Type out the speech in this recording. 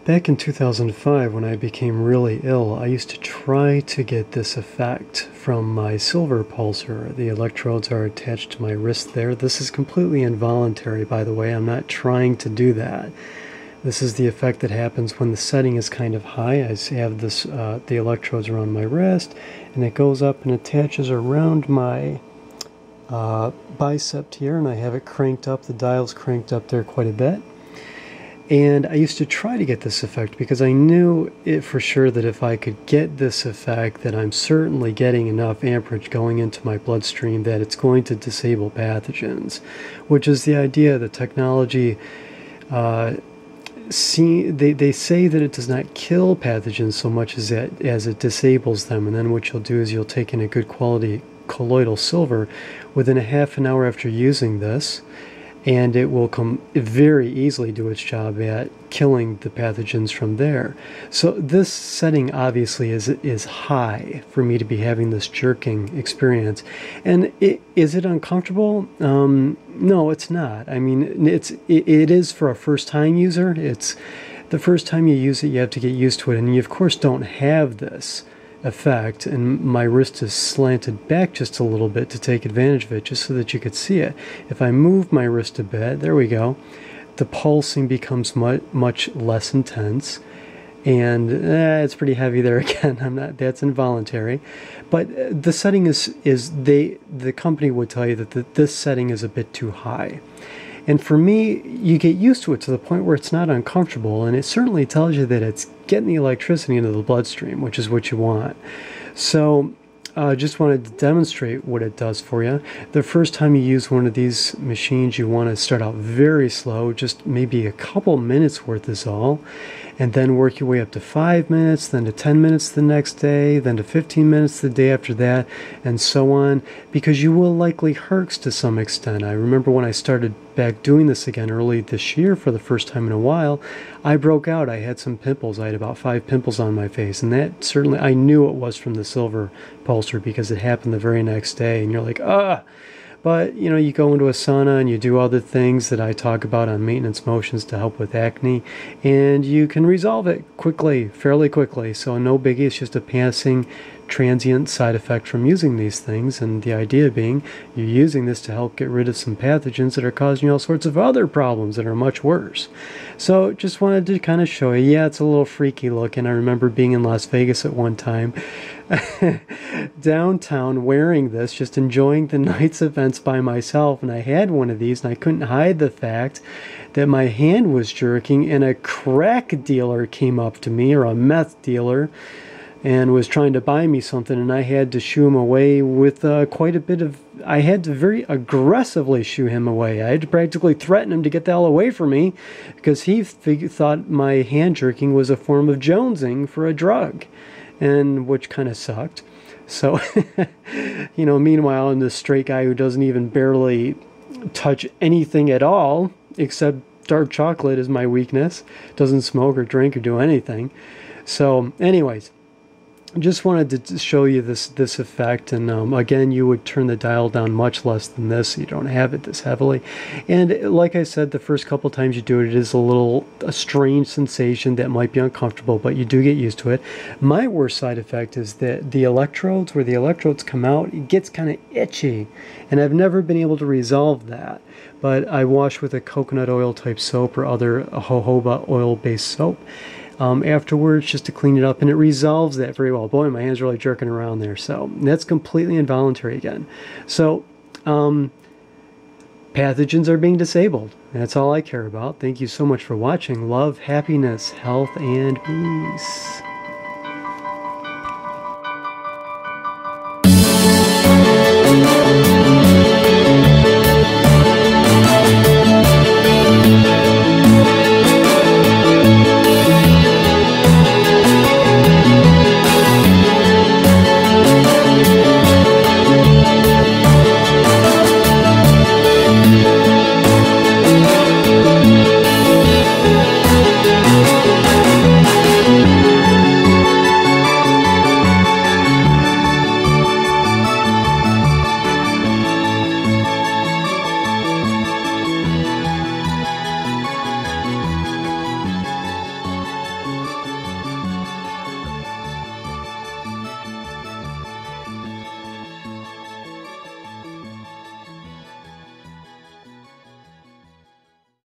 Back in 2005, when I became really ill, I used to try to get this effect from my silver pulsar. The electrodes are attached to my wrist there. This is completely involuntary, by the way. I'm not trying to do that. This is the effect that happens when the setting is kind of high. I have this, the electrodes around my wrist, and it goes up and attaches around my bicep here, and I have it cranked up. The dial's cranked up there quite a bit. And I used to try to get this effect because I knew it for sure that if I could get this effect, that I'm certainly getting enough amperage going into my bloodstream that it's going to disable pathogens, which is the idea. The technology, they say that it does not kill pathogens so much as it disables them. And then what you'll do is you'll take in a good quality colloidal silver within a half an hour after using this, and it will very easily do its job at killing the pathogens from there. So this setting obviously is high for me to be having this jerking experience. And is it uncomfortable? No, it's not. I mean, it is for a first-time user. It's the first time you use it, you have to get used to it, and you of course don't have this effect, and my wrist is slanted back just a little bit to take advantage of it, just so that you could see it. If I move my wrist a bit, there we go, the pulsing becomes much less intense, and it's pretty heavy there again. That's involuntary, but the setting the company would tell you that this setting is a bit too high. And for me, you get used to it to the point where it's not uncomfortable, and it certainly tells you that it's getting the electricity into the bloodstream, which is what you want. So just wanted to demonstrate what it does for you. The first time you use one of these machines, you want to start out very slow, just maybe a couple minutes worth is all, and then work your way up to 5 minutes, then to 10 minutes the next day, then to 15 minutes the day after that, and so on, because you will likely herx to some extent. I remember when I started back doing this again early this year for the first time in a while, I broke out. I had some pimples. I had about 5 pimples on my face, and that certainly, I knew it was from the silver pulsar because it happened the very next day, and you're like, ah! But, you know, you go into a sauna and you do other things that I talk about on maintenance motions to help with acne, and you can resolve it quickly, fairly quickly. So no biggie, it's just a passing transient side effect from using these things, and the idea being you're using this to help get rid of some pathogens that are causing you all sorts of other problems that are much worse. So just wanted to kind of show you, yeah, it's a little freaky looking. I remember being in Las Vegas at one time downtown wearing this, just enjoying the night's events by myself, and I had one of these and I couldn't hide the fact that my hand was jerking, and a crack dealer came up to me, or a meth dealer, and was trying to buy me something, and I had to shoo him away with quite a bit of, I had to very aggressively shoo him away. I had to practically threaten him to get the hell away from me, because he thought my hand jerking was a form of jonesing for a drug, and which kind of sucked. So, you know, meanwhile, I'm this straight guy who doesn't even barely touch anything at all, except dark chocolate is my weakness. Doesn't smoke or drink or do anything. So, anyways, just wanted to show you this effect, and again, you would turn the dial down much less than this, so you don't have it this heavily. And like I said, the first couple times you do it, it is a strange sensation that might be uncomfortable, but you do get used to it. My worst side effect is that the electrodes, where the electrodes come out, it gets kind of itchy, and I've never been able to resolve that. But I wash with a coconut oil type soap or other jojoba oil based soap afterwards, just to clean it up, and it resolves that very well. Boy, my hand's really jerking around there. So that's completely involuntary again. So pathogens are being disabled. That's all I care about. Thank you so much for watching. Love, happiness, health, and peace.